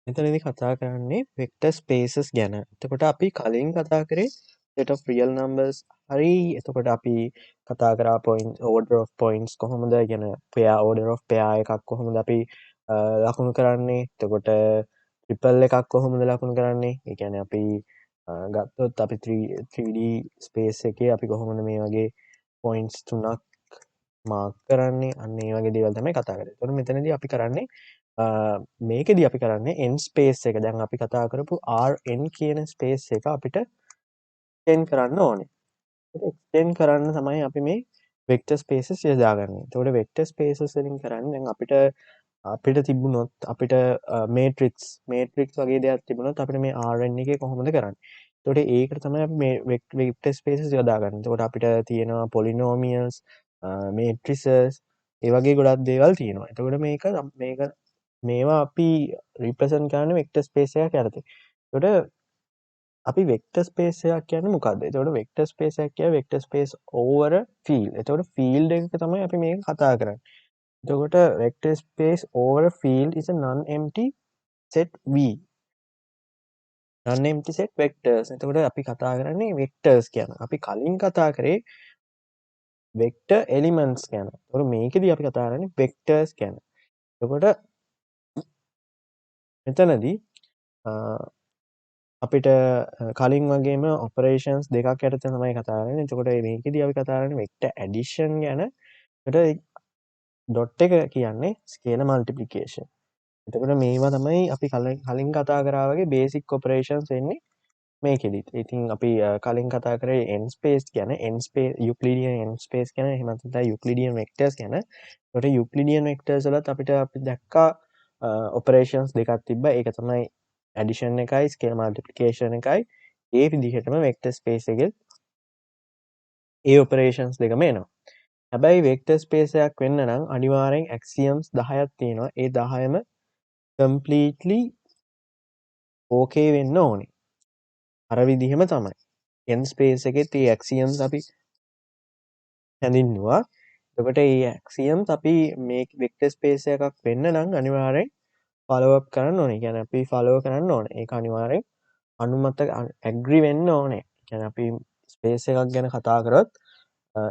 මෙතනදී කතා කරන්නේ වෙක්ටර් ස්පේසස් ගැන. එතකොට අපි කලින් කතා කරේ set of real numbers හරි. එතකොට අපි කතා කරා point order of points කොහොමද කියන pair order of pair එකක් කොහොමද අපි ලකුණු කරන්නේ. එතකොට triple එකක් කොහොමද ලකුණු කරන්නේ. ඒ කියන්නේ අපි ගත්තොත් අපි 3D space එකේ අපි කොහොමද මේ වගේ points තුනක් මාක් කරන්නේ. අන්න ඒ වගේ දේවල් තමයි කතා කරන්නේ. එතකොට මෙතනදී අපි කරන්නේ මේකෙදි අපි කරන්නේ n ස්පේස් එක. දැන් අපි කතා කරපු rn කියන ස්පේස් එක අපිට එක්ස්ටෙන්ඩ් කරන්න ඕනේ. ඒක එක්ස්ටෙන්ඩ් කරන්න තමයි අපි මේ වෙක්ටර් ස්පේසස් යොදාගන්නේ. එතකොට වෙක්ටර් ස්පේසස් වලින් කරන්නේ දැන් අපිට තිබුණොත් අපිට මේට්‍රික්ස් වගේ දෙයක් තිබුණොත් අපිට මේ rn එකේ කොහොමද කරන්නේ? එතකොට ඒකට තමයි අපි මේ වෙක්ටර් ස්පේසස් යොදාගන්නේ. එතකොට අපිට තියෙනවා පොලිනෝමියල්ස්, මේට්‍රිසස්, ඒ වගේ ගොඩක් දේවල් තියෙනවා. එතකොට මේක මේවා අපි රිප්‍රසන්ට් කරන්නේ වෙක්ටර් ස්පේස් එකක් යටතේ. එතකොට අපි වෙක්ටර් ස්පේස් එකක් කියන්නේ මොකද්ද? එතකොට වෙක්ටර් ස්පේස් එකක් කියන්නේ වෙක්ටර් ස්පේස් ඕවර් ෆීල්ඩ්. එතකොට ෆීල්ඩ් එකක තමයි අපි මේක කතා කරන්නේ. එතකොට vector space over field is a non-empty set V. non-empty set vectors. එතකොට අපි කතා කරන්නේ වෙක්ටර්ස් ගැන. අපි කලින් කතා කරේ වෙක්ටර් එලිමන්ට්ස් ගැන. එතකොට මේකෙදි අපි කතා කරන්නේ වෙක්ටර්ස් ගැන. එතකොට මෙතනදී අපිට කලින් වගේම ඔපරේෂන්ස් දෙකක් යටතේ තමයි කතා කරන්නේ. එතකොට මේකෙදි අපි කතා කරන්නේ වෙක්ටර් ඇඩිෂන් ගැන. එතකොට ඩොට් එක කියන්නේ ස්කේලර් මල්ටිප්ලිකේෂන්. එතකොට මේවා තමයි අපි කලින් කතා කරා වගේ බේසික් ඔපරේෂන්ස් වෙන්නේ මේකෙදිත්. ඉතින් අපි කලින් කතා කරේ n ස්පේස් ගැන, n ස්පේස් යුක්ලිඩියන් n ස්පේස් ගැන, එහෙම නැත්නම් යුක්ලිඩියන් වෙක්ටර්ස් ගැන. එතකොට යුක්ලිඩියන් වෙක්ටර්ස් වලත් අපි දැක්කා ඔපරේෂන්ස් දෙකක් තිබ්බා. ඒක තමයි ඇඩිෂන් එකයි ස්කේලර් මල්ටිප්ලිකේෂන් එකයි. ඒ විදිහටම වෙක්ටර් ස්පේස් එකෙත් ඒ ඔපරේෂන්ස් දෙකම එනවා. හැබැයි වෙක්ටර් ස්පේස් එකක් වෙන්න නම් අනිවාර්යෙන් ඇක්සියම්ස් 10ක් තියෙනවා. ඒ 10ම කම්ප්ලීට්ලි ඕකේ වෙන්න ඕනේ. අර විදිහම තමයි. n ස්පේස් එකෙත් ඒ ඇක්සියම්ස් අපි හැඳින්නුවා. එතකොට මේ ඇක්සියම්ස් අපි මේ වෙක්ටර් ස්පේස් එකක් වෙන්න නම් අනිවාර්යෙන් ෆලෝ අප් කරන්න ඕනේ. කියන්නේ අපි ෆලෝ කරන්න ඕනේ. ඒක අනිවාර්යෙන් අනුමත ඇග්‍රි වෙන්න ඕනේ. කියන්නේ අපි ස්පේස් එකක් ගැන කතා කරොත්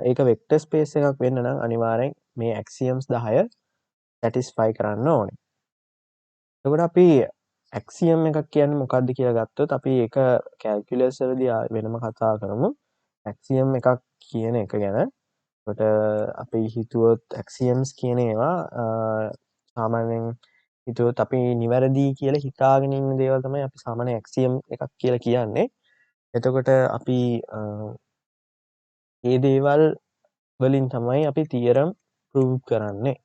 ඒක වෙක්ටර් ස්පේස් එකක් වෙන්න නම් අනිවාර්යෙන් මේ ඇක්සියම්ස් 10 සැටිස්ෆයි කරන්න ඕනේ. එතකොට අපි ඇක්සියම් එකක් කියන්නේ මොකක්ද කියලා ගත්තොත් අපි ඒක කැල්කියුලස් වලදී වෙනම කතා කරමු. ඇක්සියම් එකක් කියන එක ගැන. එතකොට අපි හිතුවොත් ඇක්සියම්ස් කියන ඒවා සාමාන්‍යයෙන් හිතුවොත් අපි නිවැරදි කියලා හිතාගෙන ඉන්න දේවල් තමයි අපි සාමාන්‍ය ඇක්සියම් එකක් කියලා කියන්නේ. එතකොට අපි මේ දේවල් වලින් තමයි අපි තියරම් ප්‍රූව් කරන්නේ.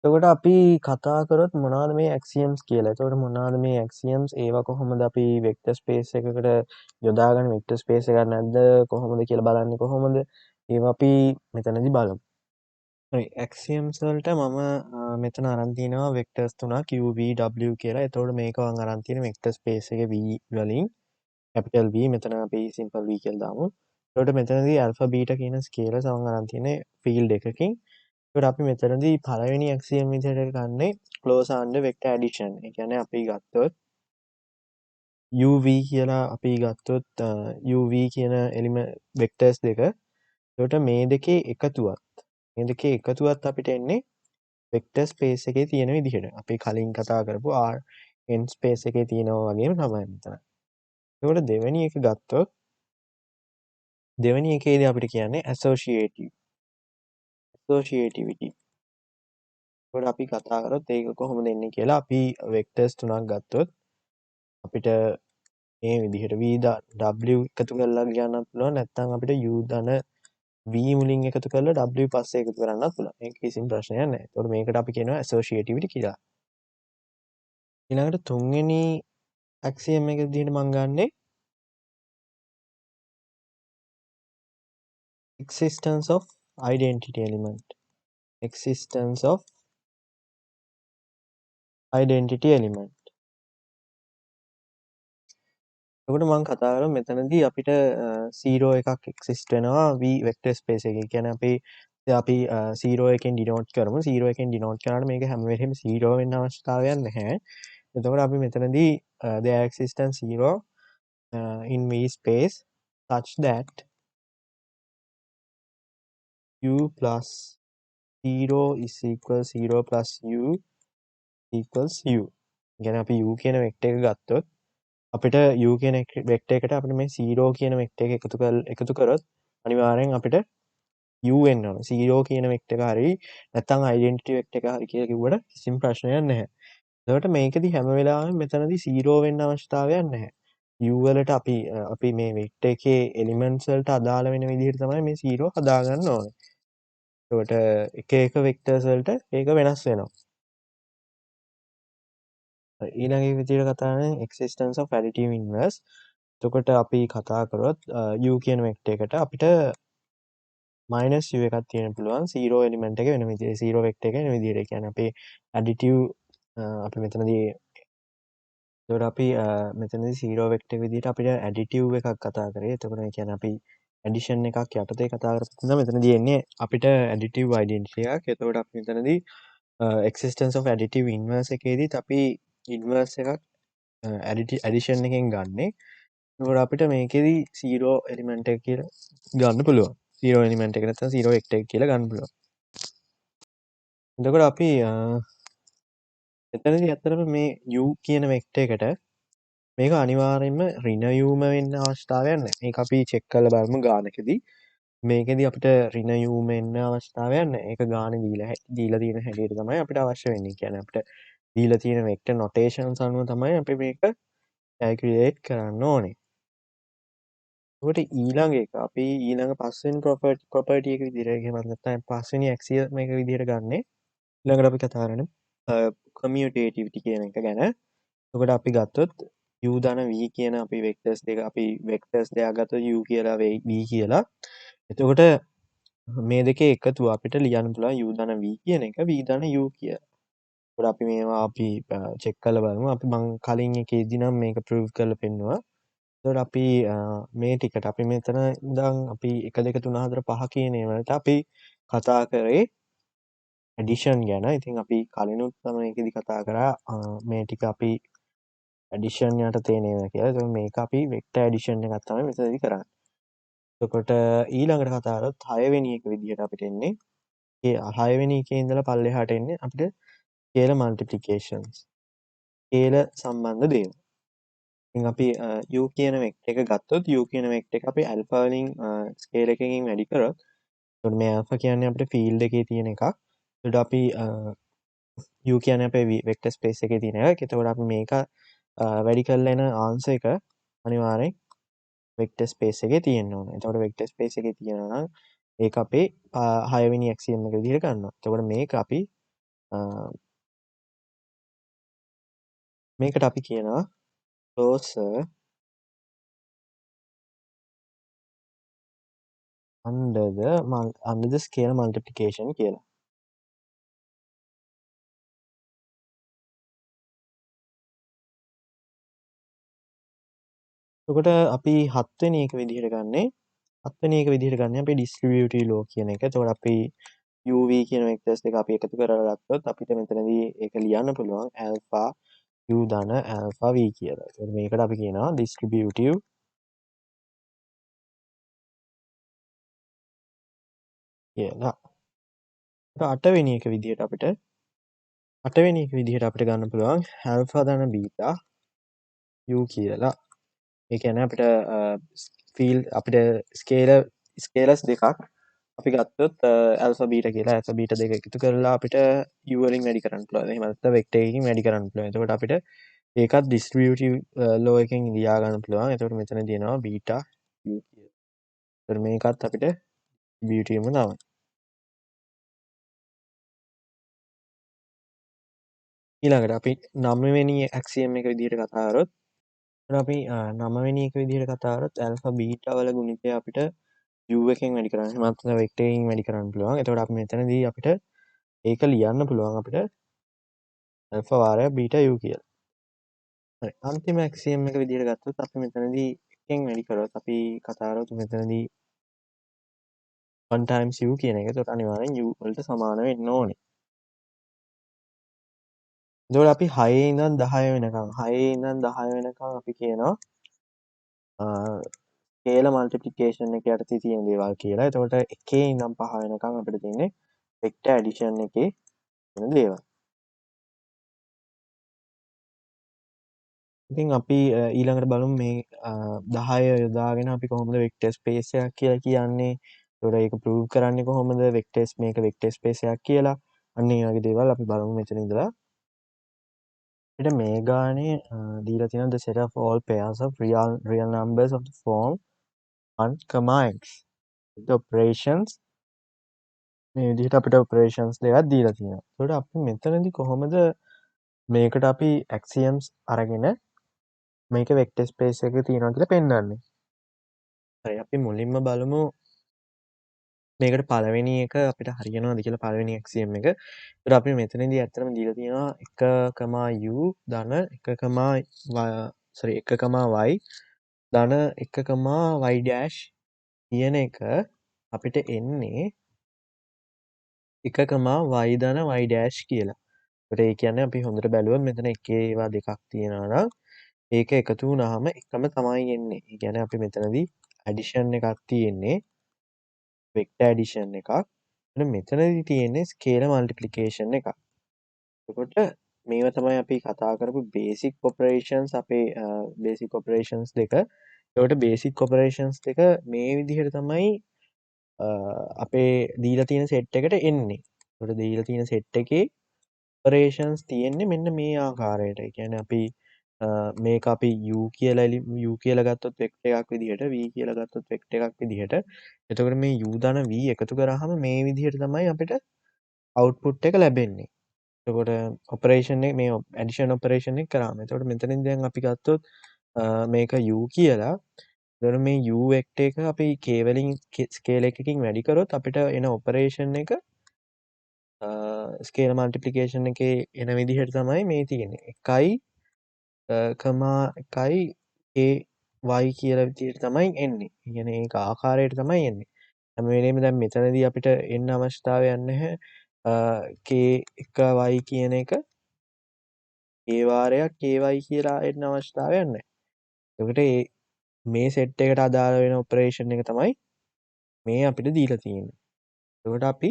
එතකොට අපි කතා කරොත් මොනවද මේ ඇක්සියම්ස් කියලා. එතකොට මොනවද මේ ඇක්සියම්ස්? ඒවා කොහොමද අපි වෙක්ටර් ස්පේස් එකකට යොදාගන්නේ? වෙක්ටර් ස්පේස් එකක් නැද්ද කොහොමද කියලා බලන්නේ කොහොමද? ඒවා අපි මෙතනදී බලමු. හරි ඇක්සියම්ස් වලට මම මෙතන අරන් තිනවා වෙක්ටර්ස් තුනක් u v w කියලා. එතකොට මේක මම අරන් තියෙන වෙක්ටර් ස්පේස් එකේ v වලින් capital V මෙතන අපි simple v කියලා දාමු. එතකොට මෙතනදී alpha beta කියන ස්කේලර්ස් මම අරන් තියෙන්නේ field එකකින්. එතකොට අපි මෙතනදී පළවෙනි ඇක්සියම් විදිහට ගන්නේ close under vector addition. ඒ කියන්නේ අපි ගත්තොත් uv කියලා අපි ගත්තොත් uv කියන එලිමන්ට් වෙක්ටර්ස් දෙක. එතකොට මේ දෙකේ එකතුවත් අපිට එන්නේ වෙක්ටර් ස්පේස් එකේ තියෙන විදිහට. අපි කලින් කතා කරපු n ස්පේස් එකේ තියෙනවා වගේම තමයි මෙතන. එතකොට දෙවෙනි එක ගත්තොත් දෙවෙනි එකේදී අපිට කියන්නේ associativity. එතකොට අපි කතා කරොත් ඒක කොහොමද එන්නේ කියලා අපි වෙක්ටර්ස් තුනක් ගත්තොත් අපිට මේ විදිහට v w එකතු කරලා ගන්නත් පුළුවන්. නැත්නම් අපිට u ධන v මුලින් එකතු කරලා w පස්සේ එකතු කරන්නත් පුළුවන්. මේක කිසිම ප්‍රශ්නයක් නැහැ. එතකොට මේකට අපි කියනවා associativity කියලා. ඊළඟට තුන්වෙනි ඇක්සියම් එක විදිහට මම ගන්නෙ existence of identity element. existence of identity element. එතකොට මම කතා කරමු මෙතනදී අපිට 0 එකක් exist වෙනවා v vector space එකේ. කියන්නේ අපි අපි 0 එකෙන් ඩිනෝට් කරමු. 0 එකෙන් ඩිනෝට් කරාට මේක හැම වෙලේම 0 වෙන්න අවශ්‍යතාවයක් නැහැ. එතකොට අපි මෙතනදී there existence 0 in v space such that u plus 0 is equal 0 plus u equals u. කියන්නේ අපි u කියන වෙක්ටර් එක ගත්තොත් අපිට u කියන වෙක්ටර් එකට අපිට මේ 0 කියන වෙක්ටර් එක එකතු කරොත් අනිවාර්යෙන් අපිට u වෙන්න ඕන. 0 කියන වෙක්ටර් එක හරි නැත්නම් ඩෙන්ටිටි වෙක්ටර් එක හරි කියලා කිව්වට කිසිම ප්‍රශ්නයක් නැහැ. එතකොට මේකෙදි හැම වෙලාවෙම මෙතනදී 0 වෙන්න අවශ්‍යතාවයක් නැහැ. u වලට අපි මේ වෙක්ටර් එකේ එලිමන්ට්ස් වලට අදාළ වෙන විදිහට තමයි මේ 0 හදාගන්න ඕනේ. එතකොට එක එක වෙක්ටර්ස් වලට ඒක වෙනස් වෙනවා. ඊළඟ විදිහට කතා කරන්නේ existence of additive inverse. එතකොට අපි කතා කරොත් u කියන වෙක්ටර් එකට අපිට -u එකක් තියෙන්න පුළුවන් 0 එලිමන්ට් එක වෙන විදිහට 0 වෙක්ටර් එක වෙන විදිහට. ඒ කියන්නේ අපේ additive අපි මෙතනදී එතකොට අපි මෙතනදී 0 වෙක්ටර් විදිහට අපිට additive එකක් කතා කරේ. එතකොට ඒ කියන්නේ අපි addition එකක් යටතේ කතා කරපු නිසා මෙතනදී එන්නේ අපිට additive identity එකක්. එතකොට අපි මෙතනදී existence of additive inverse එකේදීත් අපි inverse එකක් addition එකෙන් ගන්නෙ. එතකොට අපිට මේකෙදි 0 එලිමන්ට් එක කියලා ගන්න පුළුවන්. 0 එලිමන්ට් එක නැත්නම් 0 වෙක්ටර් එක කියලා ගන්න පුළුවන්. එතකොට අපි එතනදී ඇත්තටම මේ u කියන වෙක්ටර් එකට මේක අනිවාර්යෙන්ම ඍණ u ම වෙන්න අවශ්‍යතාවයක් නැහැ. මේක අපි චෙක් කරලා බලමු ගානකදී. මේකෙදි අපිට ඍණ u ම එන්න අවශ්‍යතාවයක් නැහැ. ඒක ගානේ දීලා තියෙන හැටියට තමයි අපිට අවශ්‍ය වෙන්නේ. කියන්නේ අපිට දීලා තියෙන වෙක්ටර් නොටේෂන්ස් අනුව තමයි අපි මේක කැල්කියුලේට් කරන්න ඕනේ. එතකොට ඊළඟ එක අපි ඊළඟ පස්වෙනි ප්‍රොපර්ටි එක විදිහට එහෙම නැත්නම් පස්වෙනි ඇක්සියම් එක විදිහට ගන්නෙ. ඊළඟට අපි කතා කරන්නේ කමියුටේටිවිටි කියන එක ගැන. එතකොට අපි ගත්තොත් u ධන v කියන අපි වෙක්ටර්ස් දෙක ගත්තොත් u කියලා v කියලා. එතකොට මේ දෙකේ එකතුව අපිට ලියන්න පුළුවන් u ධන v කියන එක v ධන u කියලා. එතකොට අපි මේවා අපි චෙක් කරලා බලමු. මම කලින් එකේදී නම් මේක ප්‍රූව් කරලා පෙන්නුවා. එතකොට අපි මේ ටිකට අපි මෙතන ඉඳන් අපි 1 2 3 4 5 කියන ඒවාට අපි කතා කරේ ඇඩිෂන් ගැන. ඉතින් අපි කලිනුත් මේකෙදි කතා කරා මේ ටික අපි ඇඩිෂන් යටතේ නේද කියලා. එතකොට මේක අපි වෙක්ටර් ඇඩිෂන් එකක් තමයි මෙතනදී කරන්නේ. එතකොට ඊළඟට කතා කරොත් 6 වෙනි එක විදිහට අපිට එන්නේ. ඒ 6 වෙනි එකේ ඉඳලා පල්ලෙහාට එන්නේ අපිට ස්කේලර් මල්ටිප්ලිකේෂන්ස්. ස්කේලර් සම්බන්ධ දේවල්. ඉතින් අපි u කියන වෙක්ටර් එක ගත්තොත් u කියන වෙක්ටර් එක අපි ඇල්ෆා වලින් ස්කේල් එකකින් වැඩි කරොත් එතකොට මේ ඇල්ෆා කියන්නේ අපිට ෆීල්ඩ් එකේ තියෙන එකක්. එතකොට අපි u කියන්නේ අපේ වෙක්ටර් ස්පේස් එකේ තියෙන එකක්. එතකොට අපි මේක වැඩි කරලා එන ආන්සර් එක අනිවාර්යෙන් වෙක්ටර් ස්පේස් එකේ තියෙන්න ඕනේ. එතකොට වෙක්ටර් ස්පේස් එකේ තියෙනවා නම් ඒක අපේ 6 වෙනි ඇක්සියම් එක විදිහට ගන්නවා. එතකොට මේක අපි මේකට අපි කියනවා closer under the scale multiplication කියලා. එතකොට අපි 7 වෙනි එක විදිහට ගන්නේ 7 වෙනි එක විදිහට ගන්නේ අපි distributive law කියන එක. එතකොට අපි uv කියන වෙක්ටර්ස් දෙක අපි එකතු කරලා ගත්තොත් අපිට මෙතනදී ඒක ලියන්න පුළුවන් alpha u ධන alpha v කියලා. එතකොට මේකට අපි කියනවා distributive කියලා. එතකොට 8 වෙනි එක විදිහට අපිට ගන්න පුළුවන් alpha ධන beta u කියලා. ඒ කියන්නේ අපිට අපිට ස්කේලර්ස් දෙකක් අපි ගත්තොත් ඇල්ෆා බීටා කියලා ඇල්ෆා බීටා දෙක එකතු කරලා අපිට u වලින් වැඩි කරන්න පුළුවන්. එහෙම නැත්නම් වෙක්ටර් එකකින් වැඩි කරන්න පුළුවන්. එතකොට අපිට ඒකත් ඩිස්ට්‍රිබියුටිව් ලෝ එකෙන් ලියා ගන්න පුළුවන්. එතකොට මෙතන තියෙනවා බීටා u කියලා. එතකොට මේකත් අපිට ඩිස්ට්‍රිබියුටිව්ම තමයි. ඊළඟට අපි 9 වෙනි ඇක්සියම් එක විදිහට කතා කරොත් අපි 9 වෙනි එක විදිහට කතා කරොත් ඇල්ෆා බීටා වල ගුණිතය අපිට u එකෙන් වැඩි කරන්න. එහෙම නැත්නම් වෙක්ටර් එකකින් වැඩි කරන්න පුළුවන්. එතකොට අපි මෙතනදී අපිට ඒක ලියන්න පුළුවන් අපිට ඇල්ෆා වාරයක් බීටා u කියලා. හරි. අන්තිම ඇක්සියම් එක විදිහට ගත්තොත් අපි මෙතනදී එකෙන් වැඩි කරොත් අපි කතා කරොත් මෙතනදී 1 times u කියන එක. එතකොට අනිවාර්යෙන් u වලට සමාන වෙන්න ඕනේ. එතකොට අපි 6 ඉඳන් 10 වෙනකම් 6 ඉඳන් 10 වෙනකම් අපි කියනවා ස්කේලර් මල්ටිප්ලිකේෂන් එක යටතේ තියෙන දේවල් කියලා. එතකොට 1 ඉඳන් 5 වෙනකම් අපිට තියෙන්නේ වෙක්ටර් ඇඩිෂන් එකේ තියෙන දේවල්. ඉතින් අපි ඊළඟට බලමු මේ 10 යොදාගෙන අපි කොහොමද වෙක්ටර් ස්පේස් එකක් කියලා කියන්නේ. එතකොට ඒක ප්‍රූව් කරන්නේ කොහොමද මේක වෙක්ටර් ස්පේස් එකක් කියලා. අන්න ඒ වගේ දේවල් අපි බලමු මෙතන ඉඳලා. අපිට මේ ගානේ දීලා තියෙන the set of all pairs of real numbers of the form 1, x. the operations මේ විදිහට අපිට operations දෙකක් දීලා තියෙනවා. ඒකට අපි මෙතනදී කොහොමද මේකට අපි axioms අරගෙන මේක vector space එකක තියෙනවා කියලා පෙන්වන්නේ. හරි අපි මුලින්ම බලමු මේකට පළවෙනි එක අපිට හරියනවාද කියලා පළවෙනි axiom එක. ඒකට අපි මෙතනදී ඇත්තටම දීලා තියෙනවා 1, u ධන 1, y ධන 1, y dash කියන එක අපිට එන්නේ 1, y ධන y dash කියලා. ඒකට ඒ කියන්නේ අපි හොඳට බැලුවොත් මෙතන එකේ ඒවා දෙකක් තියෙනවා නම් ඒක එකතු වුණාම එකම තමයි එන්නේ. ඒ කියන්නේ අපි මෙතනදී ඇඩිෂන් එකක් තියෙන්නේ වෙක්ටර් ඇඩිෂන් එකක්. මෙතනදී තියෙන්නේ ස්කේලර් මල්ටිප්ලිකේෂන් එකක්. එතකොට මේවා තමයි අපි කතා කරපු බේසික් ඔපරේෂන්ස් අපේ බේසික් ඔපරේෂන්ස් දෙක. ඒකට බේසික් ඔපරේෂන්ස් දෙක මේ විදිහට තමයි අපේ දීලා තියෙන සෙට් එකට එන්නේ. ඒකට දීලා තියෙන සෙට් එකේ ඔපරේෂන්ස් තියෙන්නේ මෙන්න මේ ආකාරයට. ඒ කියන්නේ අපි මේක අපි u කියලා ගත්තොත් වෙක්ටර් එකක් විදිහට v කියලා ගත්තොත් වෙක්ටර් එකක් විදිහට. එතකොට මේ u ධන v එකතු කරාම මේ විදිහට තමයි අපිට අවුට්පුට් එක ලැබෙන්නේ. එතකොට ඔපරේෂන් එක මේ ඇඩිෂන් ඔපරේෂන් එක කරාම. එතකොට මෙතනින් දැන් අපි ගත්තොත් මේක u කියලා. එතකොට මේ u වෙක්ටර් එක අපි k වලින් ස්කේල් එකකින් වැඩි කරොත් අපිට එන ඔපරේෂන් එක ස්කේලර් මල්ටිප්ලිකේෂන් එකේ එන විදිහට තමයි මේ තියෙන්නේ. 1,1 k y කියලා විදිහට තමයි එන්නේ. ඒ කියන්නේ ඒක ආකාරයට තමයි එන්නේ. හැම වෙලේම දැන් මෙතනදී අපිට එන්න අවශ්‍යතාවයක් නැහැ. k1y කියන එක k වාරයක් ky කියලා එන්න අවශ්‍යතාවයක් නැහැ. එතකොට මේ සෙට් එකට අදාළ වෙන ඔපරේෂන් එක තමයි මේ අපිට දීලා තියෙන්නේ. එතකොට අපි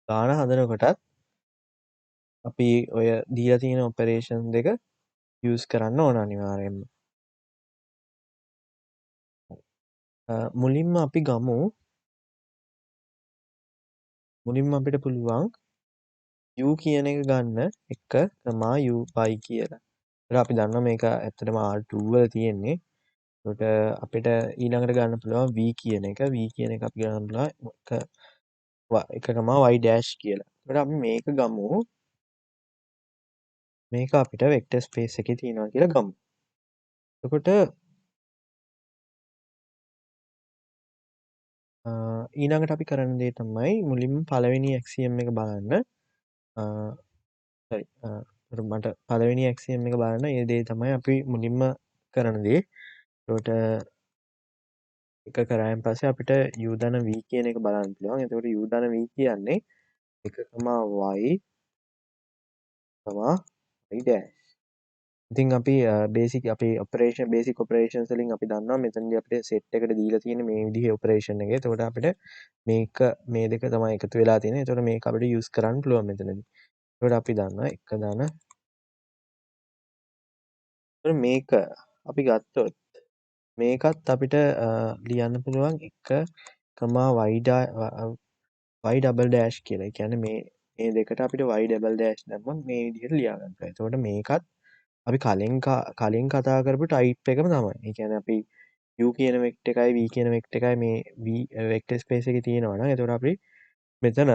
ගාන හදනකොටත් අපි ඔය දීලා තියෙන ඔපරේෂන් දෙක යූස් කරන්න ඕන අනිවාර්යයෙන්ම. මුලින්ම අපි ගමු මුලින්ම අපිට පුළුවන් u කියන එක ගන්න 1, y කියලා. ඒත් අපි දන්නවා මේක ඇත්තටම R2 වල තියෙන්නේ. ඒකට අපිට ඊළඟට ගන්න පුළුවන් v කියන එක. v කියන එක අපි ගන්න පුළුවන් 1, y dash කියලා. ඒකට අපි මේක ගමු. මේක අපිට වෙක්ටර් ස්පේස් එකේ තියෙනවා කියලා ගමු. එතකොට ඊළඟට අපි කරන දේ තමයි මුලින්ම පළවෙනි ඇක්සියම් එක බලන්න. sorry මට පළවෙනි ඇක්සියම් එක බලන්න. ඒ දේ තමයි අපි මුලින්ම කරන දේ. එතකොට එක කරායින් පස්සේ අපිට u ධන v කියන එක බලන්න පුළුවන්. එතකොට u ධන v කියන්නේ 1, y dash. ඉතින් අපි බේසික් ඔපරේෂන්ස් වලින් අපි දන්නවා මෙතනදී අපිට සෙට් එකට දීලා තියෙන මේ විදිහේ ඔපරේෂන් එක. එතකොට අපිට මේ දෙක තමයි එකතු වෙලා තියෙන්නේ. එතකොට මේක අපිට යූස් කරන්න පුළුවන් මෙතනදී. එතකොට අපි දන්නවා 1 ධන. එතකොට මේක අපි ගත්තොත් මේකත් අපිට ලියන්න පුළුවන් 1, y double dash කියලා. ඒ කියන්නේ මේ දෙකට අපිට y double dash දැම්මොත් මේ විදිහට ලියා ගන්න පුළුවන්. එතකොට මේකත් අපි කලින් කතා කරපු ටයිප් එකම තමයි. ඒ කියන්නේ අපි u කියන වෙක්ටර් එකයි v කියන වෙක්ටර් එකයි මේ v වෙක්ටර් ස්පේස් එකේ තියෙනවා නම් එතකොට අපි මෙතන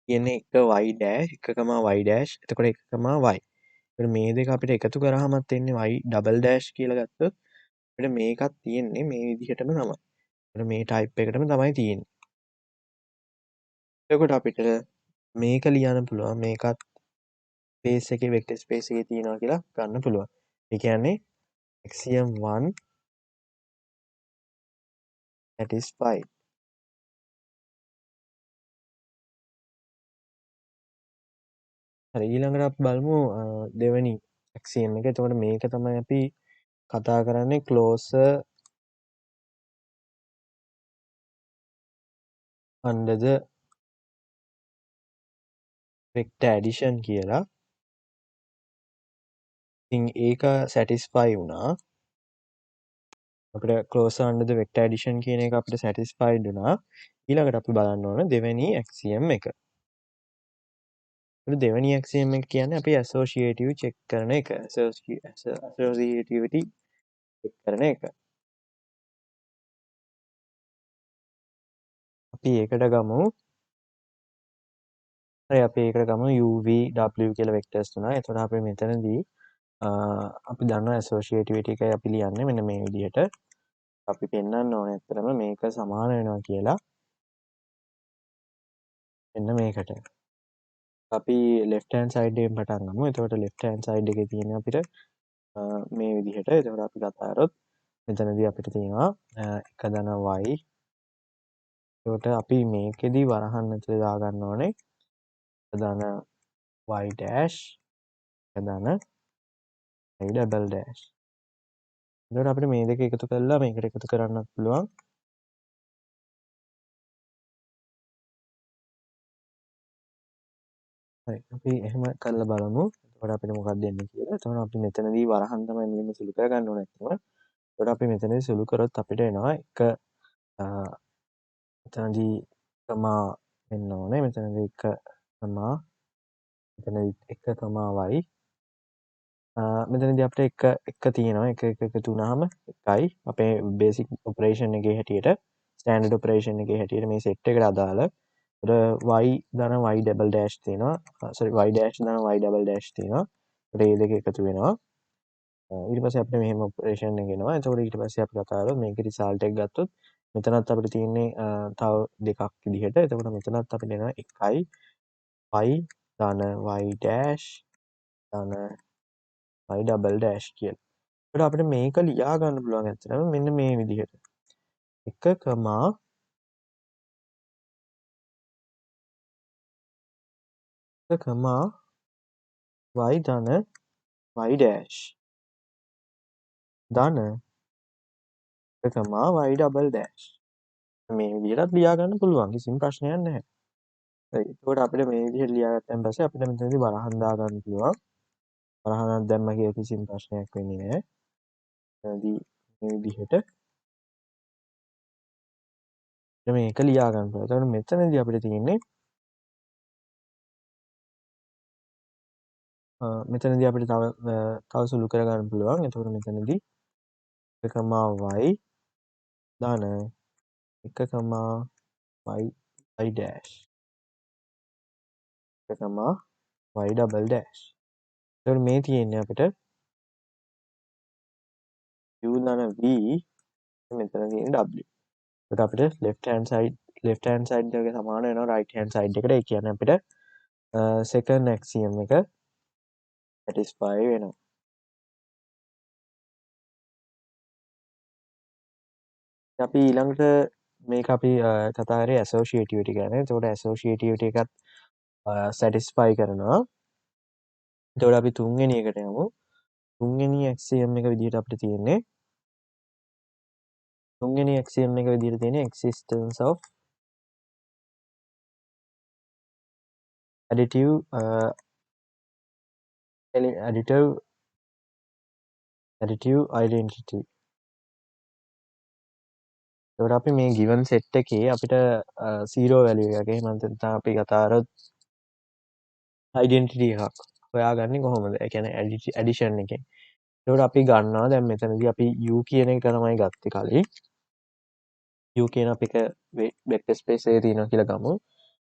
කියන්නේ 1, y dash 1, y dash එතකොට 1, y. එතකොට මේ දෙක අපිට එකතු කරාමත් එන්නේ y double dash කියලා ගත්තොත් අපිට මේකත් තියෙන්නේ මේ විදිහටම තමයි. එතකොට මේ ටයිප් එකටම තමයි තියෙන්නේ. එතකොට අපිට මේක ලියන්න පුළුවන් මේකත් ස්පේස් එකේ වෙක්ටර් ස්පේස් එකේ තියෙනවා කියලා ගන්න පුළුවන්. ඒ කියන්නේ axiom 1 satisfied. හරි ඊළඟට අපි බලමු දෙවෙනි axiom එක. එතකොට මේක තමයි අපි කතා කරන්නේ closer under the vector addition කියලා. ඉතින් ඒක satisfy වුණා. අපිට closer under the vector addition කියන එක අපිට satisfied වුණා. ඊළඟට අපි බලන්න ඕන දෙවෙනි axiom එක. දෙවෙනි axiom එක කියන්නේ අපි associative check කරන එක. associativity check කරන එක. අපි ඒකට ගමු. හරි අපි ඒකට ගමු UV W කියලා vectors තුනක්. එතකොට අපි මෙතනදී අපි දන්නවා associativity එකයි අපි ලියන්නේ මෙන්න මේ විදිහට. අපි පෙන්වන්න ඕනේ ඇත්තටම මේක සමාන වෙනවා කියලා. මෙන්න මේකට. අපි left hand side එකෙන් පටන් ගමු. එතකොට left hand side එකේ තියෙන අපිට මේ විදිහට. එතකොට අපි කතා කරොත් මෙතනදී අපිට තියෙනවා 1 ධන y. එතකොට අපි මේකෙදි වරහන් මෙතන දාගන්න ඕනේ 1 ධන y dash 1 ධන y double dash. එතකොට අපිට මේ දෙක එකතු කරලා මේකට එකතු කරන්නත් පුළුවන්. හරි අපි එහෙම කරලා බලමු. එතකොට අපිට මොකක්ද එන්නේ කියලා. එතකොට අපි මෙතනදී වරහන් තමයි මෙන්න සුළු කරගන්න ඕනේ නැත්නම්. එතකොට අපි මෙතනදී සුළු කරොත් අපිට එනවා 1 මෙතනදී කමා වෙන්න ඕනේ. මෙතනදී 1 කමා මෙතනදී 1 y. මෙතනදී අපිට එක තියෙනවා. එක එකතු වුණාම 1යි. අපේ බේසික් ඔපරේෂන් එකේ හැටියට ස්ටෑන්ඩඩ් ඔපරේෂන් එකේ හැටියට මේ සෙට් එකට අදාළ y ධන y double dash තියෙනවා. sorry y dash ධන y double dash තියෙනවා. ඒකට මේ දෙක එකතු වෙනවා. ඊට පස්සේ අපිට මෙහෙම ඔපරේෂන් එක එනවා. එතකොට ඊට පස්සේ අපි කතා කරලා මේකේ රිසල්ට් එක ගත්තොත් මෙතනත් අපිට තියෙන්නේ තව දෙකක් විදිහට. එතකොට මෙතනත් අපිට එනවා 1යි y ධන y dash ධන y double dash කියලා. ඒකට අපිට මේක ලියා ගන්න පුළුවන් ඇත්තටම මෙන්න මේ විදිහට. 1 කමා y ධන y dash ධන 1 කමා y double dash. මේ විදිහටත් ලියා ගන්න පුළුවන්. කිසිම ප්‍රශ්නයක් නැහැ. හරි. එතකොට අපිට මේ විදිහට ලියාගත්තන් පස්සේ අපිට මෙතනදී වරහන් දා ගන්න පුළුවන්. වරහනක් දැම්ම කියලා කිසිම ප්‍රශ්නයක් වෙන්නේ නැහැ. එතනදී මේ විදිහට මේක ලියා ගන්න පුළුවන්. එතකොට මෙතනදී අපිට තියෙන්නේ මෙතනදී අපිට තව සුළු කර ගන්න පුළුවන්. එතකොට මෙතනදී 1, y ධන 1, y dash 1, y double dash. එතකොට මේ තියෙන්නේ අපිට u ධන v මෙතන තියෙන w. එතකොට අපිට left hand side එක සමාන වෙනවා right hand side එකට. ඒ කියන්නේ අපිට second axiom එක satisfy වෙනවා. අපි ඊළඟට මේක අපි කතා කරේ associativity ගැන. එතකොට associativity එකත් satisfy කරනවා. එතකොට අපි තුන්වෙනි එකට යමු. තුන්වෙනි axiom එක විදිහට අපිට තියෙන්නේ existence of additive identity. එතකොට අපි මේ given set එකේ අපිට zero value එකක් එහෙම නැත්නම් අපි කතා කරොත් identity එකක් හොයාගන්නේ කොහොමද? ඒ කියන්නේ addition එකෙන්. එතකොට අපි ගන්නවා දැන් මෙතනදී අපි u කියන එක තමයි ගත්තේ කලින්. u කියන අපි එක vector space එකේ තියෙනවා කියලා ගමු.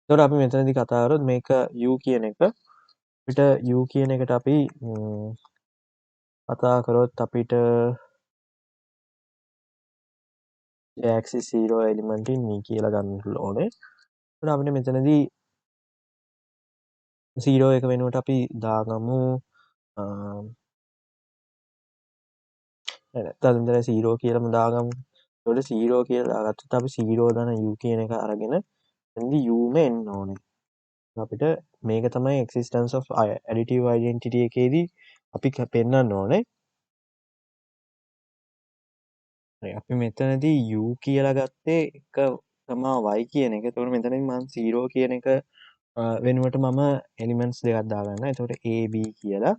එතකොට අපි මෙතනදී කතා කරොත් මේක u කියන එක අපිට u කියන එකට අපි කතා කරොත් අපිට axis 0 element in me කියලා ගන්න ඕනේ. එතකොට අපිට මෙතනදී 0 එක වෙනුවට අපි දාගමු නැත්නම් මෙතන 0 කියලාම දාගමු. එතකොට 0 කියලා දාගත්තොත් අපි 0 දන u කියන එක අරගෙන එතනදී u ම එන්න ඕනේ. අපිට මේක තමයි existence of additive identity එකේදී අපි පෙන්වන්න ඕනේ. හරි අපි මෙතනදී u කියලා ගත්තේ 1, y කියන එක. එතකොට මෙතනදී මම 0 කියන එක වෙනුවට මම එලිමන්ට්ස් දෙකක් දාගන්නවා. එතකොට a b කියලා.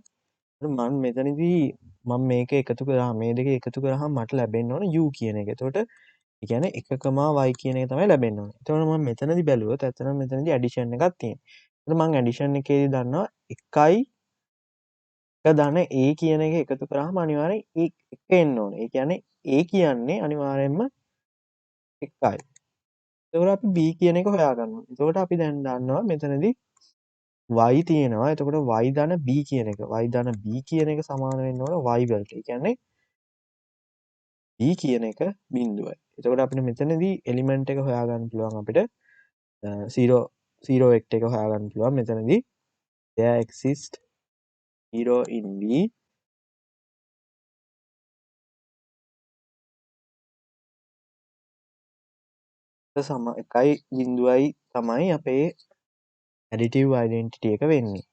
මම මෙතනදී මම මේක එකතු කරාම මේ දෙක එකතු කරාම මට ලැබෙන්න ඕන u කියන එක. එතකොට ඒ කියන්නේ 1, y කියන එක තමයි ලැබෙන්න ඕනේ. එතකොට මම මෙතනදී බැලුවොත් ඇත්තටම මෙතනදී ඇඩිෂන් එකක් තියෙනවා. එතකොට මම ඇඩිෂන් එකේදී දන්නවා 1 ධන a කියන එක එකතු කරාම අනිවාර්යෙන් 1 එන්න ඕනේ. ඒ කියන්නේ a කියන්නේ අනිවාර්යෙන්ම 1යි. එතකොට අපි b කියන එක හොයාගන්නවා. එතකොට අපි දැන් දන්නවා මෙතනදී y තියෙනවා. එතකොට y ධන b කියන එක. y ධන b කියන එක සමාන වෙන්න ඕන y වලට. ඒ කියන්නේ b කියන එක බිඳුවයි. එතකොට අපිට මෙතනදී එලිමන්ට් එක හොයාගන්න පුළුවන් අපිට 0 වෙක්ටර් එක හොයාගන්න පුළුවන් මෙතනදී there exist 0 in b සම 1.0යි තමයි අපේ additive identity එක වෙන්නේ.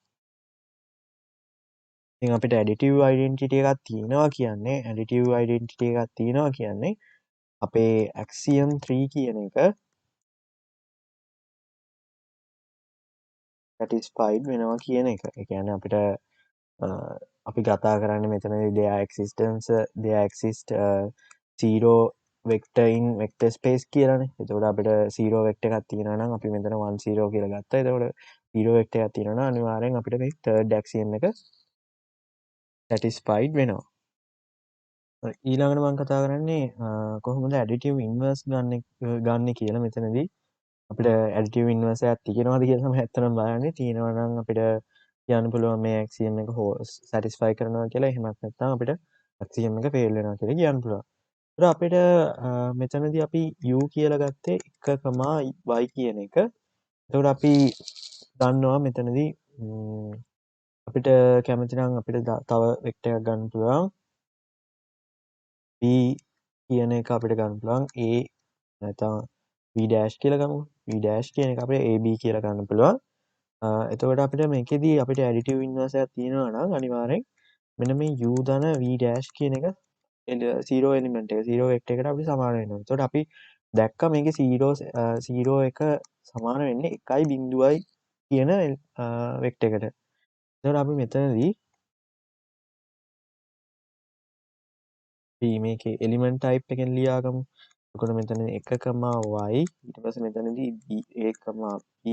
ඉතින් අපිට additive identity එකක් තියෙනවා කියන්නේ අපේ axiom 3 කියන එක satisfied වෙනවා කියන එක. ඒ කියන්නේ අපිට අපි කතා කරන්නේ මෙතනදී there exist 0 vector in vector space කියලානේ. එතකොට අපිට 0 vector එකක් තියෙනවා නම් අපි මෙතන 1 0 කියලා ගත්තා. එතකොට 0 vector එකක් තියෙනවා නම් අනිවාර්යෙන් අපිට මේ third axiom එක satisfied වෙනවා. ඊළඟට මම කතා කරන්නේ කොහොමද additive inverse ගන්න කියලා මෙතනදී අපිට additive inverse එකක් තියෙනවද කියලා තමයි ඇත්තටම බලන්නේ. තියෙනවා නම් අපිට කියන්න පුළුවන් මේ axiom එක satisfy කරනවා කියලා. එහෙමත් නැත්නම් අපිට axiom එක fail වෙනවා කියලා කියන්න පුළුවන්. ඒතර අපිට මෙතනදී අපි u කියලා ගත්තේ 1, y කියන එක. එතකොට අපි දන්නවා මෙතනදී අපිට කැමති නම් අපිට තව වෙක්ටර් එකක් ගන්න පුළුවන්. b කියන එක අපිට ගන්න පුළුවන් a නැත්නම් v dash කියලා ගමු. v dash කියන එක අපිට ab කියලා ගන්න පුළුවන්. එතකොට අපිට මේකෙදී අපිට additive inverse එකක් තියෙනවා නම් අනිවාර්යෙන් මෙන්න මේ u ධන v dash කියන එක 0 එලිමන්ට් එක 0 වෙක්ටර් එකට අපි සමාන වෙනවා. එතකොට අපි දැක්කා මේකේ 0 එක සමාන වෙන්නේ 1.0යි කියන වෙක්ටර් එකට. එතකොට අපි මෙතනදී මේකේ එලිමන්ට් ටයිප් එකෙන් ලියාගමු. එතකොට මෙතන 1, y ඊට පස්සේ මෙතනදී a, b.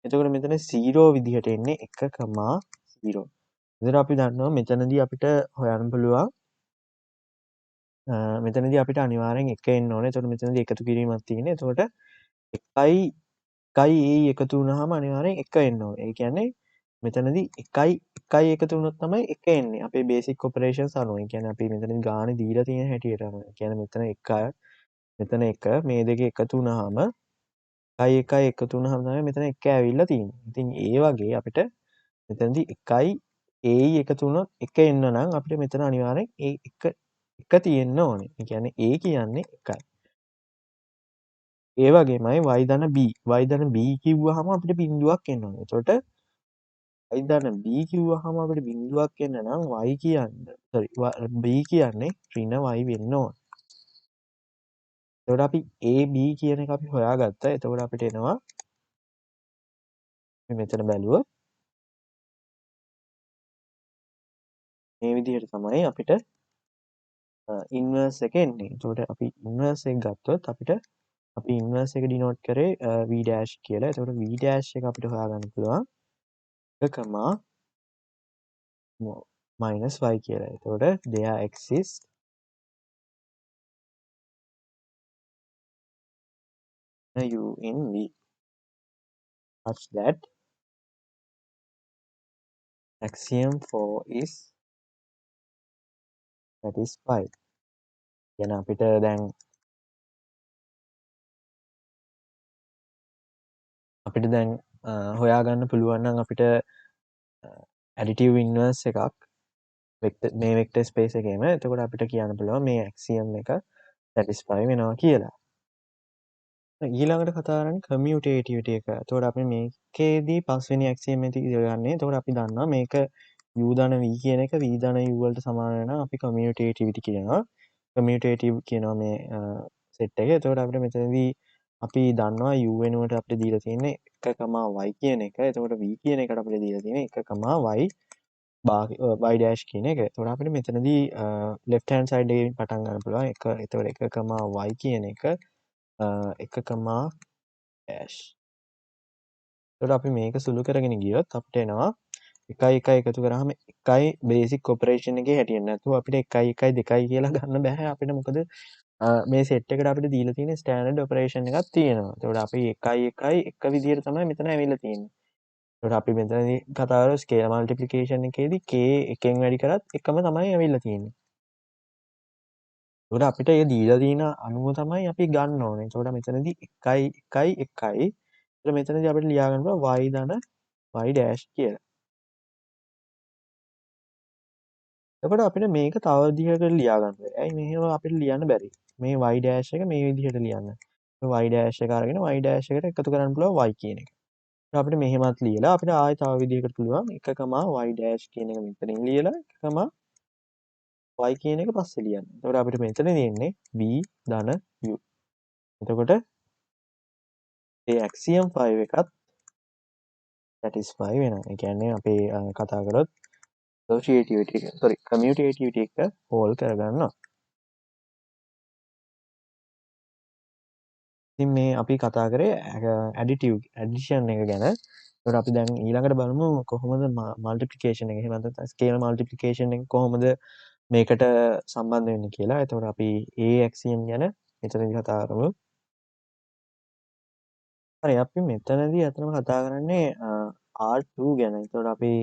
එතකොට මෙතන 0 විදිහට එන්නේ 1, 0. එතකොට අපි දන්නවා මෙතනදී අපිට හොයන්න පුළුවන් මෙතනදී අපිට අනිවාර්යෙන් 1 එන්න ඕනේ. එතකොට මෙතනදී එකතු කිරීමක් තියෙන්නේ. එතකොට 1යි එකතු වුණාම අනිවාර්යෙන් 1 එන්න ඕනේ. ඒ කියන්නේ මෙතනදී 1යි එකතු වුණොත් තමයි 1 එන්නේ. අපේ බේසික් ඔපරේෂන්ස් අනුව. ඒ කියන්නේ අපි මෙතනදී ගානේ දීලා තියෙන හැටියට අනුව. ඒ කියන්නේ මෙතන 1 මෙතන 1 මේ දෙක එකතු වුණාම 1 එකතු වුණාම තමයි මෙතන 1 ඇවිල්ලා තියෙන්නේ. ඉතින් ඒ වගේ අපිට මෙතනදී 1යි එකතු වුණොත් 1 එන්න නම් අපිට මෙතන අනිවාර්යෙන් ඒ 1 තියෙන්න ඕනේ. ඒ කියන්නේ a කියන්නේ 1යි. ඒ වගේමයි y ධන b. y ධන b කිව්වහම අපිට බිඳුවක් එන්න ඕනේ. එතකොට y ධන b කිව්වහම අපිට බිඳුවක් එන්න නම් y කියන්නේ b කියන්නේ ඍණ y වෙන්න ඕනේ. එතකොට අපි a b කියන එක අපි හොයාගත්තා. එතකොට අපිට එනවා මෙතන බැලුවොත් මේ විදිහට තමයි අපිට ඉන්වර්ස් එක එන්නේ. එතකොට අපි ඉන්වර්ස් එක ගත්තොත් අපිට අපි ඉන්වර්ස් එක ඩිනෝට් කරේ v dash කියලා. එතකොට v dash එක අපිට හොයාගන්න පුළුවන් 1, minus y කියලා. එතකොට there exists u in v such that axiom 4 is satisfied. කියන අපිට දැන් හොයාගන්න පුළුවන් නම් අපිට additive inverse එකක් මේ වෙක්ටර් ස්පේස් එකේම. එතකොට අපිට කියන්න පුළුවන් මේ axiom එක satisfy වෙනවා කියලා. ඊළඟට කතා කරන්නේ කමියුටේටිවිටි එක. එතකොට අපි මේකේදී පස්වෙනි ඇක්සියම් එක ගන්නේ. එතකොට අපි දන්නවා මේක u ධන v කියන එක v ධන u වලට සමාන වෙනවා. අපි කමියුටේටිවිටි කියනවා. කමියුටේටිව් කියනවා මේ සෙට් එක. එතකොට අපිට මෙතනදී අපි දන්නවා u වෙනුවට අපිට දීලා තියෙන්නේ 1, y කියන එක. එතකොට v කියන එකට අපිට දීලා තියෙන්නේ 1, y dash කියන එක. එතකොට අපිට මෙතනදී left hand side එකෙන් පටන් ගන්න පුළුවන්. එතකොට 1, y කියන එක 1, dash. එතකොට අපි මේක සුළු කරගෙන ගියොත් අපිට එනවා 1 1 එකතු කරාම 1යි බේසික් ඔපරේෂන් එකේ හැටියෙන් නැතුව අපිට 1 1 2 කියලා ගන්න බෑ අපිට මොකද මේ සෙට් එකට අපිට දීලා තියෙන ස්ටෑන්ඩඩ් ඔපරේෂන් එකක් තියෙනවා. එතකොට අපි 1 1 එක විදිහට තමයි මෙතන ඇවිල්ලා තියෙන්නේ. එතකොට අපි මෙතනදී කතා කරලා ස්කේලර් මල්ටිප්ලිකේෂන් එකේදී k එකෙන් වැඩි කරත් එකම තමයි ඇවිල්ලා තියෙන්නේ. එතකොට අපිට ඒ දීලා තියෙන අණුව තමයි අපි ගන්න ඕනේ. එතකොට මෙතනදී 1 1 1 එතකොට මෙතනදී අපිට ලියා ගන්න පුළුවන් y ධන y dash කියලා. එතකොට අපිට මේක තව විදිහකට ලියා ගන්න බැහැ. ඇයි මෙහෙම අපිට ලියන්න බැරි? මේ y dash එක මේ විදිහට ලියන්න. y dash එක අරගෙන y dash එකට එකතු කරන්න පුළුවන් y කියන එක. අපිට මෙහෙමත් ලියලා අපිට ආයෙ තව විදිහකට පුළුවන් 1, y dash කියන එක මෙතනින් ලියලා 1, y කියන එක පස්සේ ලියන්න. එතකොට අපිට මෙතන තියෙන්නේ v ධන u. එතකොට ඒ axiom 5 එකත් satisfy වෙනවා. ඒ කියන්නේ අපේ කතා කරොත් commutativity එක හෝල් කරගන්නවා. ඉතින් මේ අපි කතා කරේ ඇඩිෂන් එක ගැන. එතකොට අපි දැන් ඊළඟට බලමු කොහොමද මල්ටිප්ලිකේෂන් එක එහෙම නැත්නම් ස්කේලර් මල්ටිප්ලිකේෂන් එක කොහොමද මේකට සම්බන්ධ වෙන්නේ කියලා. එතකොට අපි ඒ ඇක්සියම් ගැන මෙතනදී කතා කරමු. හරි අපි මෙතනදී අතනම කතා කරන්නේ R2 ගැන. එතකොට අපි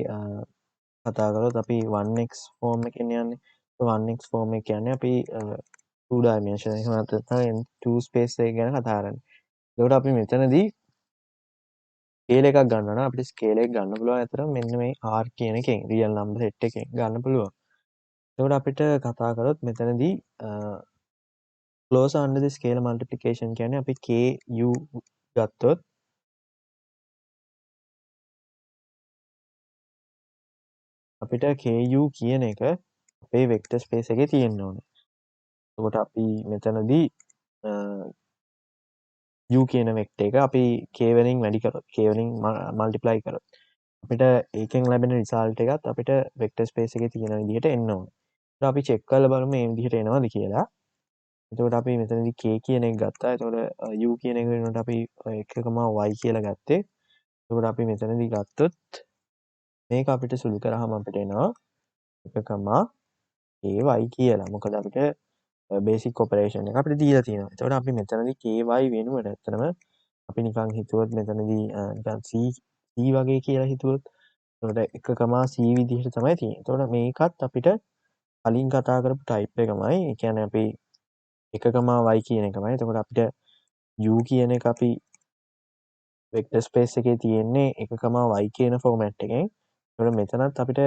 කතා කරොත් අපි 1x ෆෝම් එකෙන් යන්නේ. 1x ෆෝම් එක කියන්නේ අපි 2 dimension එහෙම නැත්නම් 2 space එක ගැන කතා කරන්නේ. එතකොට අපි මෙතනදී ස්කේල් එකක් ගන්නවා නම් අපිට ස්කේල් එක ගන්න පුළුවන් අතර මෙන්න මේ R කියන එකෙන් රියල් නම්බර් සෙට් එකෙන් ගන්න පුළුවන්. එතකොට අපිට කතා කරොත් මෙතනදී close under the scale multiplication කියන්නේ අපි ku ගත්තොත් අපිට ku කියන එක අපේ වෙක්ටර් ස්පේස් එකේ තියෙන්න ඕනේ. එතකොට අපි මෙතනදී u කියන වෙක්ටර් එක අපි k වලින් වැඩි කරොත් k වලින් multiply කරොත් අපිට ඒකෙන් ලැබෙන රිසල්ට් එකත් අපිට වෙක්ටර් ස්පේස් එකේ තියෙන විදිහට එන්න ඕනේ. ඒක අපි චෙක් කරලා බලමු මේ විදිහට එනවද කියලා. එතකොට අපි මෙතනදී k කියන එක ගත්තා. එතකොට u කියන එක වෙනුවට අපි 1, y කියලා ගත්තේ. එතකොට අපි මෙතනදී ගත්තොත් මේක අපිට සුළු කරාම අපිට එනවා 1, කියලා. මොකද අපිට බේසික් ඔපරේෂන් එක අපිට දීලා තියෙනවා. එතකොට අපි මෙතනදී ky වෙනුවට ඇත්තටම අපි නිකන් හිතුවොත් මෙතනදී නිකන් c වගේ කියලා හිතුවොත් එතකොට 1, c විදිහට තමයි තියෙන්නේ. එතකොට මේකත් අපිට කලින් කතා කරපු ටයිප් එකමයි. ඒ කියන්නේ අපි 1, y කියන එකමයි. එතකොට අපිට u කියන එක අපි වෙක්ටර් ස්පේස් එකේ තියෙන්නේ 1, y කියන ෆෝමැට් එකෙන්. එතකොට මෙතනත් අපිට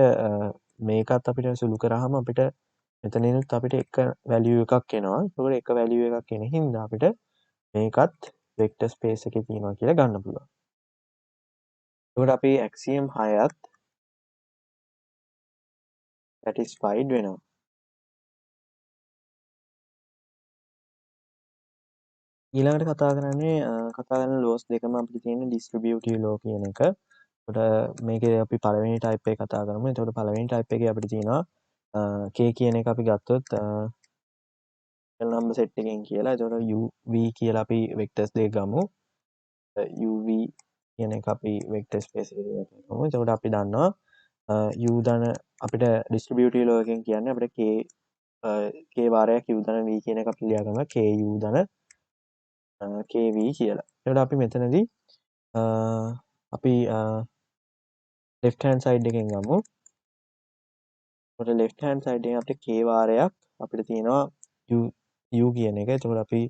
මේකත් අපිට සුළු කරාම අපිට මෙතනිනුත් අපිට එක වැලියු එකක් එනවා. එතකොට එක වැලියු එකක් එන හින්දා අපිට මේකත් වෙක්ටර් ස්පේස් එකේ තියෙනවා කියලා ගන්න පුළුවන්. එතකොට අපේ ඇක්සියම් 6ත් satisfied වෙනවා. ඊළඟට කතා කරන ලෝස් දෙකම අපිට තියෙන ඩිස්ට්‍රිබියුටිව් ලෝ කියන එක. එතකොට මේකේ අපි පළවෙනි ටයිප් එක කතා කරමු. එතකොට පළවෙනි ටයිප් එකේ අපිට තියෙනවා k කියන එක අපි ගත්තොත් නම්බර් සෙට් එකෙන් කියලා. එතකොට uv කියලා අපි වෙක්ටර්ස් දෙක ගමු. uv කියන එක අපි වෙක්ටර් ස්පේස් එකේ ගමු. එතකොට අපි දන්නවා u ධන අපිට ඩිස්ට්‍රිබියුටිව් ලෝ එකෙන් කියන්නේ අපිට k වාරයක් u ධන v කියන එක අපි ලියා ගන්නවා ku ධන kv කියලා. එතකොට අපි මෙතනදී අපි left hand side එකෙන් ගමු. එතකොට left hand side එකෙන් අපිට k වාරයක් අපිට තියෙනවා u කියන එක. එතකොට අපි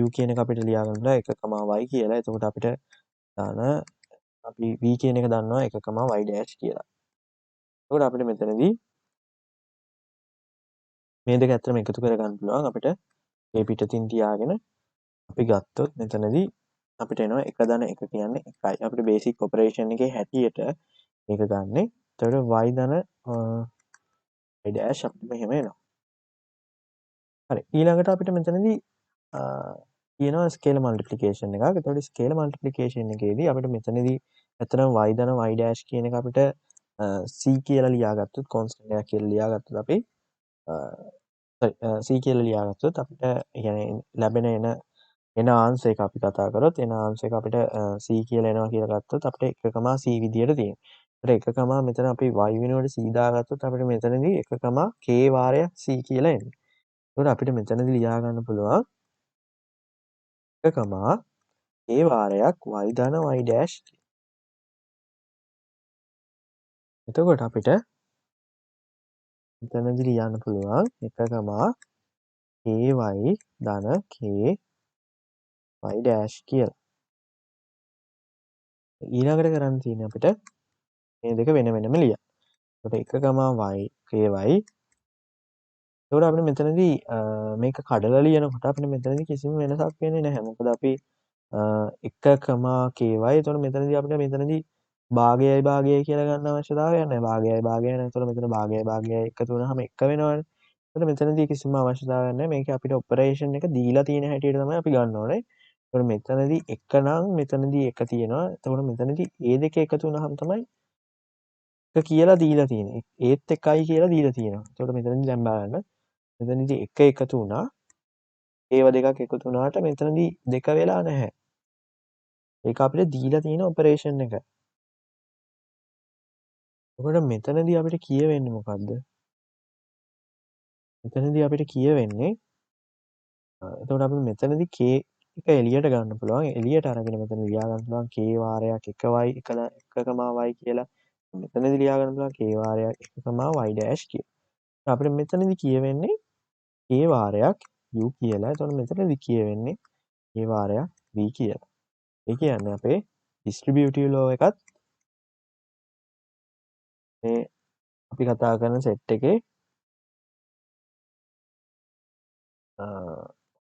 u කියන එක අපිට ලියා ගන්න 1, y කියලා. එතකොට අපිට දාන අපි v කියන එක දන්නවා 1, y dash කියලා. එතකොට අපිට මෙතනදී මේ දෙක ඇත්තටම එකතු කරගන්න පුළුවන් අපිට ඒ පිටතින් තියාගෙන අපි ගත්තොත් මෙතනදී අපිට එනවා 1 ධන 1 කියන්නේ 1යි. අපිට බේසික් ඔපරේෂන් එකේ හැටියට මේක ගන්නෙ. එතකොට y ධන y dash අපිට මෙහෙම එනවා. හරි. ඊළඟට අපිට මෙතනදී තියෙනවා ස්කේලර් මල්ටිප්ලිකේෂන් එකක්. එතකොට ස්කේලර් මල්ටිප්ලිකේෂන් එකේදී අපිට මෙතනදී ඇත්තටම y ධන y dash කියන එක අපිට c කියලා ලියාගත්තොත් කොන්ස්ටන්ට් එකක් කියලා ලියාගත්තොත් අපි c කියලා ලියාගත්තොත් අපිට يعني ලැබෙන එන ආන්සර් එක අපි කතා කරොත් එන ආන්සර් එක අපිට c කියලා එනවා කියලා ගත්තොත් අපිට 1, c විදියට තියෙනවා. ඒතර 1, මෙතන අපි y වෙනුවට c දාගත්තොත් අපිට මෙතනදී 1, k වාරයක් c කියලා එන්නේ. ඒතකොට අපිට මෙතනදී ලියා ගන්න පුළුවන් 1, k වාරයක් y ධන y dash. එතකොට අපිට මෙතනදී ලියන්න පුළුවන් 1, ky ධන k y dash කියලා. ඊළඟට කරන්න තියෙන්නේ අපිට මේ දෙක වෙන වෙනම ලියන්න. එතකොට 1, ky. එතකොට අපිට මෙතනදී මේක කඩලා ලියනකොට අපිට මෙතනදී කිසිම වෙනසක් වෙන්නේ නැහැ. මොකද අපි 1, ky. එතකොට මෙතනදී අපිට මෙතනදී භාගයයි භාගයයි කියලා ගන්න අවශ්‍යතාවයක් නැහැ. භාගයයි භාගයයි නැහැ. එතකොට මෙතන භාගයයි භාගයයි එකතු වුණාම 1 වෙනවනේ. එතකොට මෙතනදී කිසිම අවශ්‍යතාවයක් නැහැ. මේක අපිට ඔපරේෂන් එක දීලා තියෙන හැටියට තමයි අපි ගන්න ඕනේ. එතකොට මෙතනදී 1 නම් මෙතනදී 1 තියෙනවා. එතකොට මෙතනදී ඒ දෙක එකතු වුණාම තමයි 1 කියලා දීලා තියෙන්නේ. ඒත් 1යි කියලා දීලා තියෙනවා. එතකොට මෙතනදී දැන් බලන්න. මෙතනදී 1 එකතු වුණා. ඒව දෙකක් එකතු වුණාට මෙතනදී 2 වෙලා නැහැ. ඒක අපිට දීලා තියෙන ඔපරේෂන් එක. එතකොට මෙතනදී අපිට කියවෙන්නේ මොකද්ද? මෙතනදී අපිට කියවෙන්නේ එතකොට අපි මෙතනදී k එක එළියට ගන්න පුළුවන්. එළියට අරගෙන මෙතන ලියා ගන්න පුළුවන් k වාරයක් 1y 1,y කියලා. මෙතනදී ලියා ගන්න පුළුවන් k වාරයක් 1, y dash කියලා. අපිට මෙතනදී කියවෙන්නේ k වාරයක් u කියලා. එතකොට මෙතනදී කියවෙන්නේ k වාරයක් v කියලා. ඒ කියන්නේ අපේ ඩිස්ට්‍රිබියුටිව් ලෝ එකත් මේ අපි කතා කරන සෙට් එකේ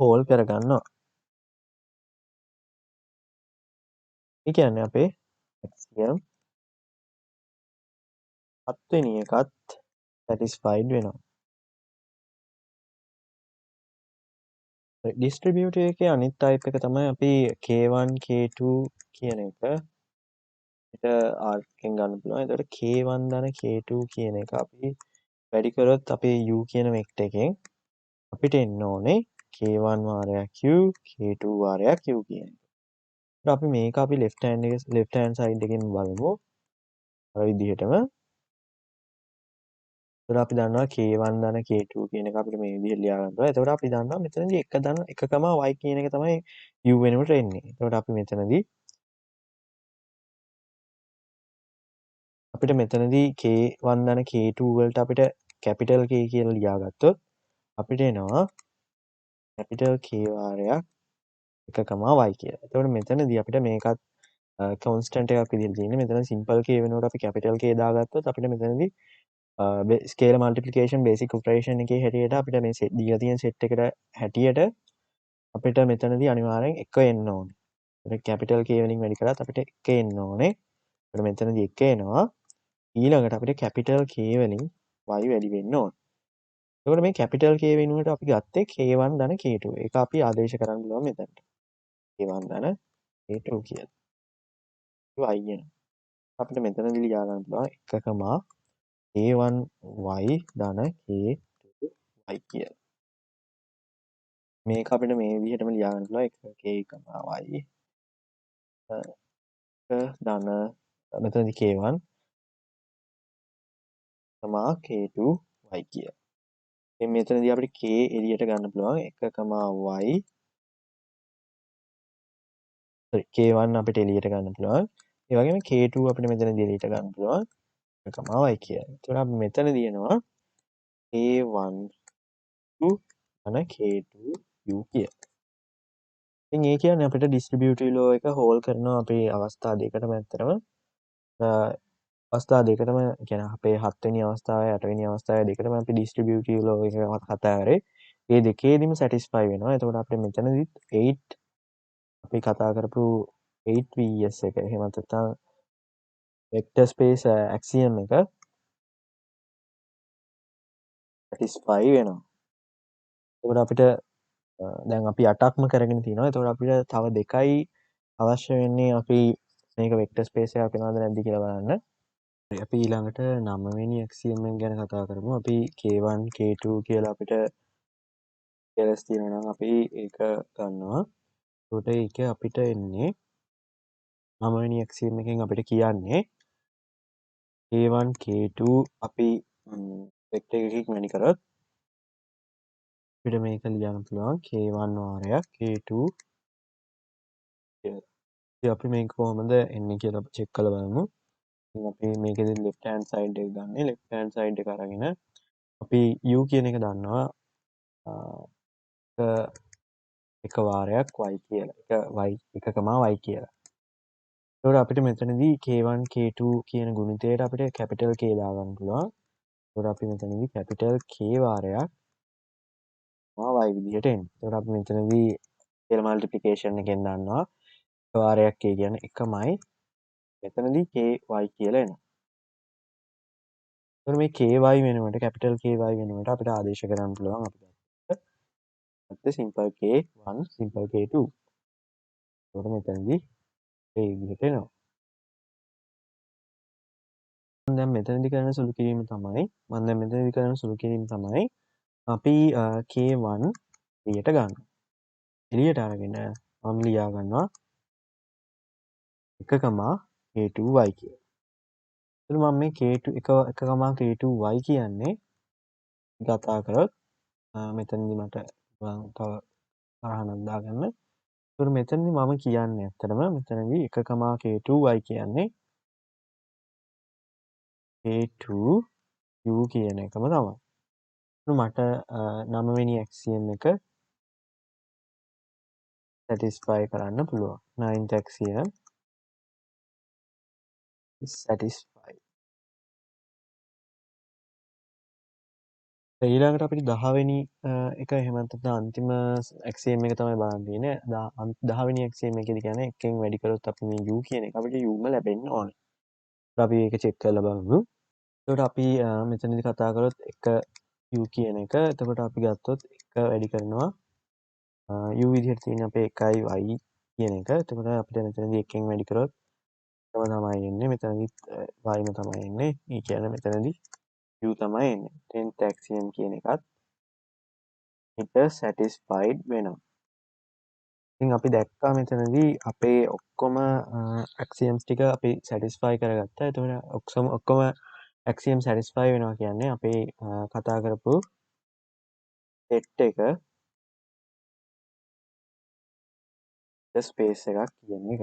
හෝල් කරගන්නවා. ඒ කියන්නේ අපේ ඇක්සියම් 7 වෙනි එකත් සැටිස්ෆයිඩ් වෙනවා. ඩිස්ට්‍රිබියුටිව් එකේ අනිත් ටයිප් එක තමයි අපි k1 k2 කියන එක ඊට r එකෙන් ගන්න පුළුවන්. එතකොට k1 ධන k2 කියන එක අපි වැඩි කරොත් අපේ u කියන වෙක්ටර් එකෙන් අපිට එන්න ඕනේ k1 වාරයක් u k2 වාරයක් u කියන එක. අපි මේක අපි left hand side එකෙන් බලමු. අර විදිහටම. එතකොට අපි දන්නවා k1 ධන k2 කියන එක අපිට මේ විදිහට ලියා ගන්න පුළුවන්. එතකොට අපි දන්නවා මෙතනදී 1 ධන 1, y කියන එක තමයි u වෙනුවට එන්නේ. එතකොට අපි මෙතනදී අපිට මෙතනදී k1 ධන k2 වලට අපිට කැපිටල් K කියලා ලියාගත්තොත් අපිට එනවා කැපිටල් K වාරයක් 1, y කියලා. එතකොට මෙතනදී අපිට මේකත් කොන්ස්ටන්ට් එකක් විදිහට තියෙන්නේ. මෙතන සිම්පල් K වෙනුවට අපි කැපිටල් K දාගත්තොත් අපිට මෙතනදී ස්කේලර් මල්ටිප්ලිකේෂන් බේසික් ඔපරේෂන් එකේ හැටියට අපිට මේ සෙට් දීලා තියෙන සෙට් එකට හැටියට අපිට මෙතනදී අනිවාර්යෙන් 1 එන්න ඕනේ. ඒක කැපිටල් K වලින් වැඩි කරාත් අපිට 1 එන්න ඕනේ. ඒකට මෙතනදී 1 එනවා. ඊළඟට අපිට කැපිටල් K වලින් y වැඩි වෙන්න ඕනේ. එතකොට මේ කැපිටල් K වෙනුවට අපි ගත්තේ K1 ධන K2. ඒක අපි ආදේශ කරන්න පුළුවන් මෙතනට. K1 ධන K2 කියලා. y එනවා. අපිට මෙතනදී ලියා ගන්න පුළුවන් 1, K1y ධන K2y කියලා. මේක අපිට මේ විදිහටම ලියා ගන්න පුළුවන් 1 K, y ධන මෙතනදී K1 K2y කියලා. ඉතින් මෙතනදී අපිට K එළියට ගන්න පුළුවන් 1, y K1 අපිට එළියට ගන්න පුළුවන්. ඒ වගේම K2 අපිට මෙතනදී එළියට ගන්න පුළුවන් 1, y කියලා. එතකොට අපි මෙතනදී එනවා K1 ධන K2 u කියලා. ඉතින් ඒ කියන්නේ අපිට ඩිස්ට්‍රිබියුටිව් ලෝ එක හෝල් කරනවා අපේ අවස්ථා දෙකටම ඇත්තටම. අවස්ථා දෙකටම කියන්නේ අපේ 7 වෙනි අවස්ථාවයි 8 වෙනි අවස්ථාවයි දෙකටම අපි ඩිස්ට්‍රිබියුටිව් ලෝ එක කතා කරේ. ඒ දෙකේදීම සැටිස්ෆයි වෙනවා. එතකොට අපිට මෙතනදිත් 8 අපි කතා කරපු 8vs එක එහෙම නැත්නම් වෙක්ටර් ස්පේස් ඇක්සියම් එක සැටිස්ෆයි වෙනවා. එතකොට අපිට දැන් අපි 8ක්ම කරගෙන තිනවා. එතකොට අපිට තව දෙකයි අවශ්‍ය වෙන්නේ අපි මේක වෙක්ටර් ස්පේස් එකක් වෙනවද නැද්ද කියලා බලන්න. අපි ඊළඟට 9 වෙනි ඇක්සියම් එක ගැන කතා කරමු. අපි k1 k2 කියලා අපිට කෙලස් තියෙනවා නම් අපි ඒක ගන්නවා. එතකොට ඒක අපිට එන්නේ 9 වෙනි ඇක්සියම් එකෙන් අපිට කියන්නේ k1 k2 අපි වෙක්ටර් එකකින් වැඩි කරොත් අපිට මේක ලියන්න පුළුවන් k1 වාරයක් k2 කියලා. ඉතින් අපි මේක කොහොමද එන්නේ කියලා චෙක් කරලා බලමු. ඉතින් අපි මේකෙදි left hand side එක ගන්න. left hand side එක අරගෙන අපි u කියන එක දන්නවා එක වාරයක් y කියලා. එක y කියලා. එතකොට අපිට මෙතනදී k1 k2 කියන ගුණිතයට අපිට කැපිටල් K දාගන්න පුළුවන්. එතකොට අපි මෙතනදී කැපිටල් K වාරයක් y විදිහට එන්නේ. එතකොට අපි මෙතනදී ස්කේලර් මල්ටිප්ලිකේෂන් එකෙන් දන්නවා එක වාරයක් k කියන්නේ එකමයි. මෙතනදී ky කියලා එනවා. එතකොට මේ ky වෙනුවට කැපිටල් Ky වෙනුවට අපිට ආදේශ කරන්න පුළුවන් අපිට simple k1 simple k2. එතකොට මෙතනදී ඒ විදිහට එනවා. මම දැන් මෙතනදී කරන සුළු කිරීම තමයි අපි k1 එළියට ගන්නවා. එළියට අරගෙන මම ලියා ගන්නවා 1, k2y කියලා. එතකොට මම මේ k2 k2y කියන්නේ කතා කරොත් මෙතනදී මට තව අරහනක් දාගන්න. එතකොට මෙතනදී මම කියන්නේ ඇත්තටම මෙතනදී 1, k2y කියන්නේ k2u කියන එකම තමයි. මට 9 වෙනි ඇක්සියම් එක satisfy කරන්න පුළුවන්. 9th axiom is satisfied. ඊළඟට අපිට 10 වෙනි එක එහෙම නැත්නම් අන්තිම ඇක්සියම් එක තමයි බලන්න තියෙන්නේ. 10 වෙනි ඇක්සියම් එකේදී කියන්නේ එකෙන් වැඩි කරොත් අපි මේ u කියන එක අපිට u ම ලැබෙන්න ඕනේ. අපි ඒක චෙක් කරලා බලමු. එතකොට අපි මෙතනදී කතා කරොත් 1 u කියන එක. එතකොට අපි ගත්තොත් 1 වැඩි කරනවා u විදිහට තියෙන අපේ 1y කියන එක. එතකොට අපිට මෙතනදී එකෙන් වැඩි කරොත් තමයි එන්නේ. මෙතනදිත් y ම තමයි එන්නේ. ඒ කියන්නේ මෙතනදී u තමයි එන්නේ. 10th axiom කියන එකත් it satisfied වෙනවා. ඉතින් අපි දැක්කා මෙතනදී අපේ ඔක්කොම axioms ටික අපි satisfy කරගත්තා. එතකොට ඔක්කොම axiom satisfy වෙනවා කියන්නේ අපේ කතා කරපු set එක ස්පේස් එකක් කියන එක.